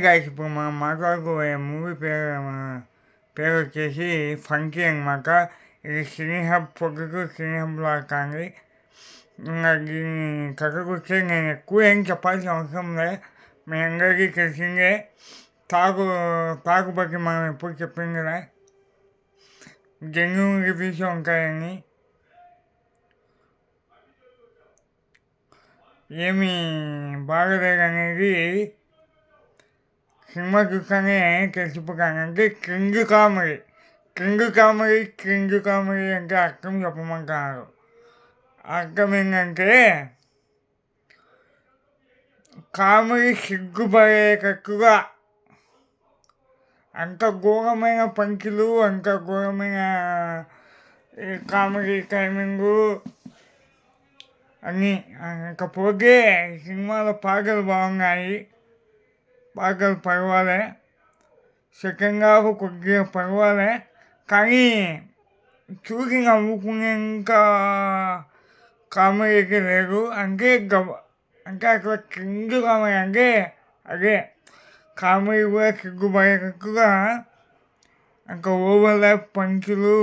Guys ఇప్పుడు మనం మాట్లాడుకోబోయే movie పేరు వచ్చేసి ఫంకీ అనమాట. ఇది సినీ హబ్ పొద్దుకు సినీ హబ్ లాగా కానీ ఇంకా దీని కథకు వస్తే నేను ఎక్కువ ఏం చెప్పాల్సిన అవసరం లేదు. మీ అందరికీ తెలిసిందే. తాగు బట్టి మనం ఎప్పుడు చెప్పింది కదా, జెన్యూన్ రివ్యూస్ ఉంటాయని. ఏమీ బాగలేదనేది సినిమా చూస్తానే తెలిసిపోతాను. అంటే క్రింజ్ కామెడీ అంటే అర్థం చెప్పమంటారు. అర్థం ఏంటంటే కామెడీ సిగ్గుపడేటట్టుగా అంత ఘోరమైన పంచులు, అంత ఘోరమైన కామెడీ టైమింగు అన్నీ. ఇకపోతే సినిమాలో పాటలు బాగున్నాయి, పాటలు పర్వాలే, సెకండ్ హాఫ్ కొద్దిగా పర్వాలే, కానీ చూసి నవ్వుకునేంత కామెడీ అయితే లేదు. అంటే అక్కడ క్రింజ్ కామెడీ అంటే అదే కామెడీ కూడా సిగ్గుపడేటట్టుగా ఇంకా ఓవర్లాప్ పంచులు,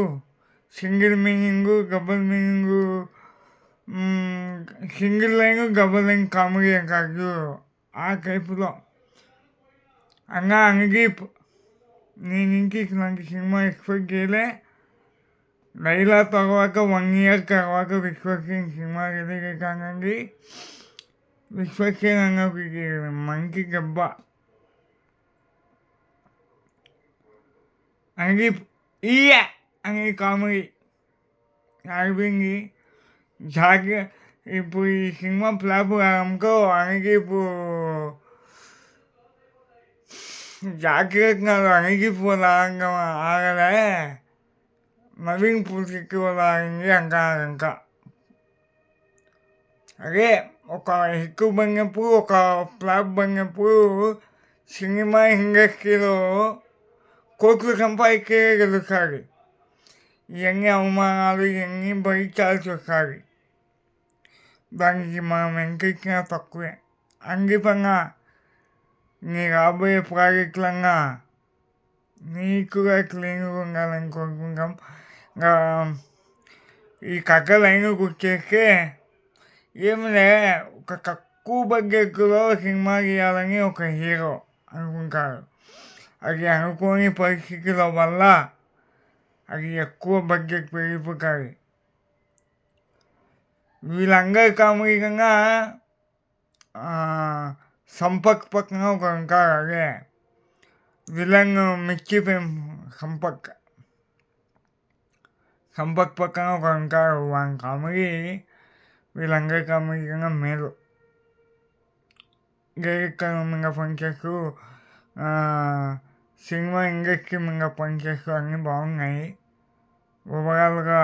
single meaning, double meaning, single line double line comedy అంటారు ఆ టైపులో. అనుదీప్ నేను ఇంటికి ఇలాంటి సినిమా ఎక్స్పెక్ట్ చేయలే. లైలా తర్వాత 1 year తర్వాత విశ్వక్సేన్ సినిమా రిలీజ్ అవుతానండి. విశ్వక్సేన్ అన్నది మంచి దెబ్బ. అనుదీప్ అనే కామెడీ అయిపోయింది. ఇప్పుడు ఈ సినిమా ఫ్లాప్ కావడంతో అనుదీప్ జాగ్రత్తగా అనుదీప్ లాగా ఆగలే, నవీన్ పూర్తికి లాగింది అంటారు. ఇంకా అదే ఒక హిట్ పడినప్పుడు, ఒక ఫ్లాప్ పడినప్పుడు సినిమా ఇండస్ట్రీలో కోట్లు సంపాదించే గెలుస్తుంది. ఇవన్నీ అవమానాలు ఇవన్నీ భరించాల్సి వస్తుంది. దానికి మనం ఎంత ఇచ్చినా తక్కువే. అందుకన్నా నీ రాబోయే ప్రాజెక్టులన్నా నీకుగా క్లీన్గా ఉండాలని కోరుకుంటాం. ఈ కథ లైన్కి వచ్చేస్తే ఏమిలే, ఒక తక్కువ బడ్జెట్లో సినిమా తీయాలని ఒక హీరో అనుకుంటారు. అది అనుకోని పరిస్థితుల వల్ల అది ఎక్కువ బడ్జెట్ పెరిగిపోతుంది. వీళ్ళందరి కామెడీ కన్నా సంపక్ పక్కన ఒక ఉంటారు, అదే విలన్ మిర్చి ఫేమ్ సంపక్ పక్కన ఒక ఉంటారు. వాళ్ళ కామెడీ వీళ్ళందరి కామెడీ కన్నా మేలు. డైరెక్టర్ మీద పనిచేస్తూ సినిమా ఇండస్ట్రీ మీద పనిచేస్తూ అన్నీ బాగున్నాయి. ఓవరాల్గా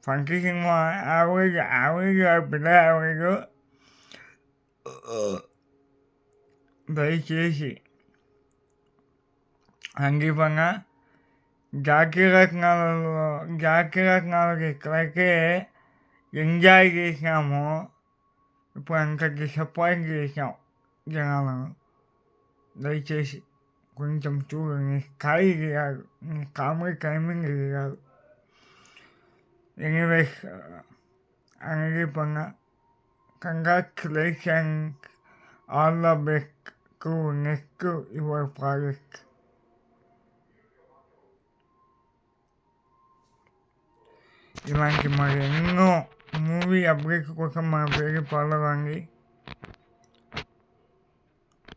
ఫంకీ సినిమా యావరేజ్ పెద్ద యావరేజ్. దయచేసి సందీపంగా జాతిరత్నాలకి ఎక్కడైతే ఎంజాయ్ చేసినామో ఇప్పుడు అంత డిసప్పాయింట్ చేసాం జనాలను. దయచేసి కొంచెం చూడు, నీ స్థాయి కాదు, నీ కామెడీ టైమింగ్ కాదు. ఎనీవేస్ సందీపంగా congratulations, all the best to next your project. ఇలాంటి మరి ఎన్నో మూవీ అప్డేట్స్ కోసం మన పేరు ఫాలో అవ్వండి.